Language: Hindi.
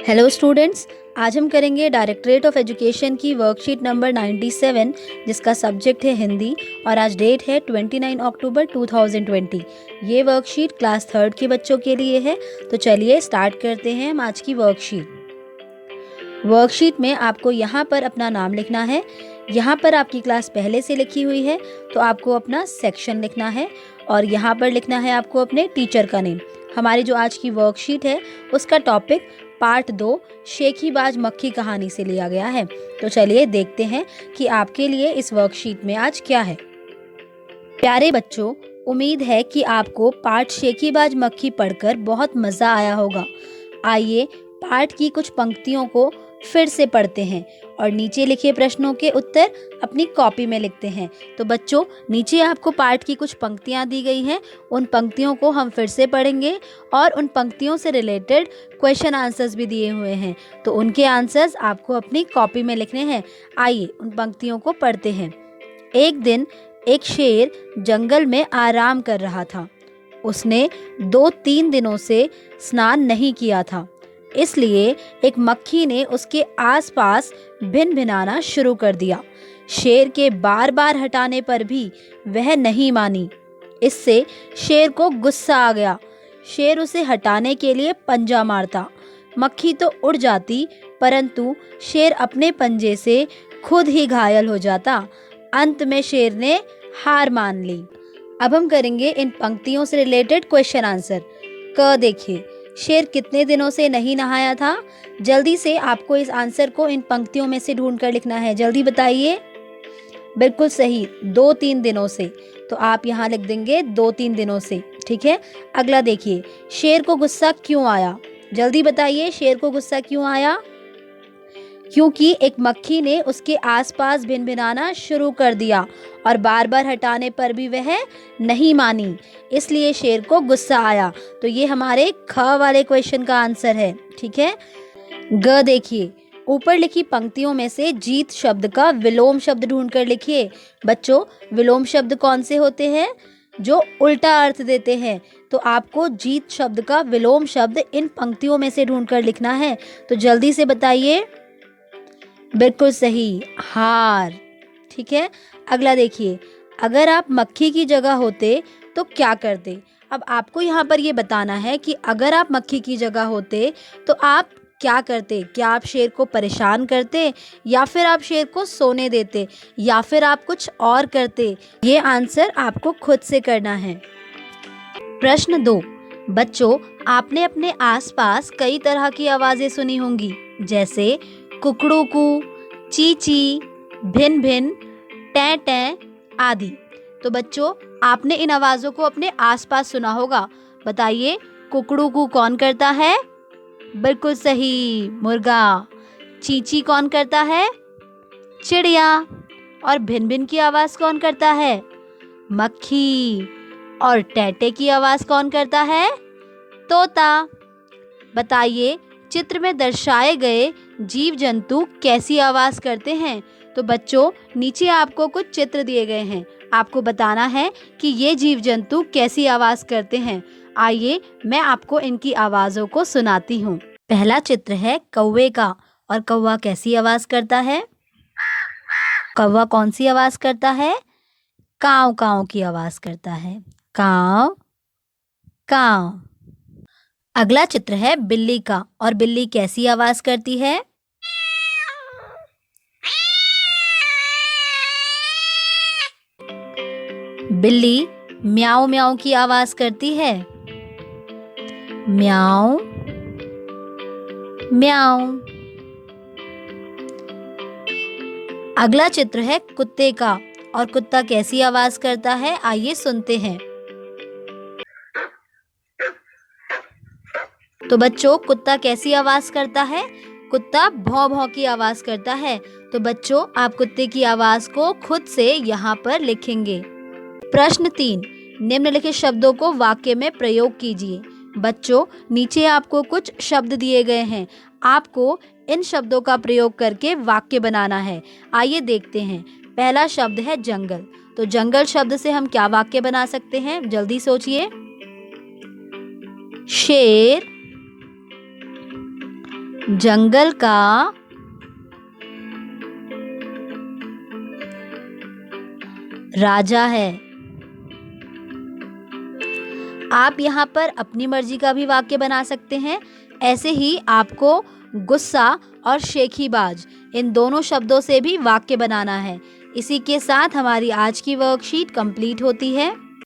हेलो स्टूडेंट्स, आज हम करेंगे डायरेक्टरेट ऑफ एजुकेशन की वर्कशीट नंबर 97 जिसका सब्जेक्ट है हिंदी और आज डेट है 29 अक्टूबर 2020। ये वर्कशीट क्लास 3 के बच्चों के लिए है। तो चलिए स्टार्ट करते हैं हम आज की वर्कशीट में आपको यहाँ पर अपना नाम लिखना है। यहाँ पर आपकी क्लास पहले से लिखी हुई है तो आपको अपना सेक्शन लिखना है और यहाँ पर लिखना है आपको अपने टीचर का नेम। हमारी जो आज की वर्कशीट है उसका टॉपिक पार्ट 2 शेखीबाज मक्खी कहानी से लिया गया है। तो चलिए देखते हैं कि आपके लिए इस वर्कशीट में आज क्या है। प्यारे बच्चों, उम्मीद है कि आपको पार्ट शेखीबाज मक्खी पढ़कर बहुत मज़ा आया होगा। आइए पाठ की कुछ पंक्तियों को फिर से पढ़ते हैं और नीचे लिखे प्रश्नों के उत्तर अपनी कॉपी में लिखते हैं। तो बच्चों, नीचे आपको पाठ की कुछ पंक्तियां दी गई हैं, उन पंक्तियों को हम फिर से पढ़ेंगे और उन पंक्तियों से रिलेटेड क्वेश्चन आंसर्स भी दिए हुए हैं, तो उनके आंसर्स आपको अपनी कॉपी में लिखने हैं। आइए उन पंक्तियों को पढ़ते हैं। एक दिन एक शेर जंगल में आराम कर रहा था। उसने 2-3 दिनों से स्नान नहीं किया था, इसलिए एक मक्खी ने उसके आसपास भिनभिनाना शुरू कर दिया। शेर के बार बार हटाने पर भी वह नहीं मानी। इससे शेर को गुस्सा आ गया। शेर उसे हटाने के लिए पंजा मारता। मक्खी तो उड़ जाती, परंतु शेर अपने पंजे से खुद ही घायल हो जाता। अंत में शेर ने हार मान ली। अब हम करेंगे इन पंक्तियों से रिलेटेड क्वेश्चन आंसर। क देखिए, शेर कितने दिनों से नहीं नहाया था? जल्दी से आपको इस आंसर को इन पंक्तियों में से ढूंढ कर लिखना है। जल्दी बताइए। बिल्कुल सही, 2-3 दिनों से। तो आप यहाँ लिख देंगे 2-3 दिनों से। ठीक है। अगला देखिए, शेर को गुस्सा क्यों आया? जल्दी बताइए, शेर को गुस्सा क्यों आया? क्योंकि एक मक्खी ने उसके आसपास भिनभिनाना शुरू कर दिया और बार बार हटाने पर भी वह नहीं मानी, इसलिए शेर को गुस्सा आया। तो ये हमारे ख वाले क्वेश्चन का आंसर है। ठीक है। ग देखिए, ऊपर लिखी पंक्तियों में से जीत शब्द का विलोम शब्द ढूंढ कर लिखिए। बच्चों, विलोम शब्द कौन से होते हैं? जो उल्टा अर्थ देते हैं। तो आपको जीत शब्द का विलोम शब्द इन पंक्तियों में से ढूंढ कर लिखना है। तो जल्दी से बताइए। बिल्कुल सही, हार। ठीक है। अगला देखिए, अगर आप मक्खी की जगह होते तो क्या करते? अब आपको यहाँ पर ये बताना है कि अगर आप मक्खी की जगह होते तो आप क्या करते? क्या आप शेर को परेशान करते, या फिर आप शेर को सोने देते, या फिर आप कुछ और करते? ये आंसर आपको खुद से करना है। प्रश्न 2। बच्चों, आपने अपने आसपास कई तरह की आवाज़ें सुनी होंगी, जैसे कुकड़ू-कू, ची-ची, भिन-भिन, टें-टें आदि। तो बच्चों, आपने इन आवाज़ों को अपने आसपास सुना होगा। बताइए, कुकड़ू-कू कौन करता है? बिल्कुल सही, मुर्गा। ची-ची कौन करता है? चिड़िया। और भिन-भिन की आवाज़ कौन करता है? मक्खी। और टें-टें की आवाज़ कौन करता है? तोता। बताइए, चित्र में दर्शाए गए जीव जंतु कैसी आवाज़ करते हैं? तो बच्चों, नीचे आपको कुछ चित्र दिए गए हैं। आपको बताना है कि ये जीव जंतु कैसी आवाज़ करते हैं। आइए मैं आपको इनकी आवाज़ों को सुनाती हूँ। पहला चित्र है कौवे का, और कौवा कैसी आवाज़ करता है? कौवा कौन सी आवाज़ करता है? काव काव की आवाज़ करता है। काव काव। अगला चित्र है बिल्ली का, और बिल्ली कैसी आवाज़ करती है? बिल्ली म्याऊ म्याऊ की आवाज़ करती है। म्याऊ म्याऊ। अगला चित्र है कुत्ते का, और कुत्ता कैसी आवाज़ करता है? आइए सुनते हैं। तो बच्चों, कुत्ता कैसी आवाज़ करता है? कुत्ता भौं भौं की आवाज़ करता है। तो बच्चों, आप कुत्ते की आवाज़ को खुद से यहाँ पर लिखेंगे। प्रश्न 3। निम्नलिखित शब्दों को वाक्य में प्रयोग कीजिए। बच्चों, नीचे आपको कुछ शब्द दिए गए हैं। आपको इन शब्दों का प्रयोग करके वाक्य बनाना है। आइए देखते हैं। पहला शब्द है जंगल। तो जंगल शब्द से हम क्या वाक्य बना सकते हैं? जल्दी सोचिए। शेर जंगल का राजा है। आप यहाँ पर अपनी मर्जी का भी वाक्य बना सकते हैं। ऐसे ही आपको गुस्सा और शेखीबाज इन दोनों शब्दों से भी वाक्य बनाना है। इसी के साथ हमारी आज की वर्कशीट कंप्लीट होती है।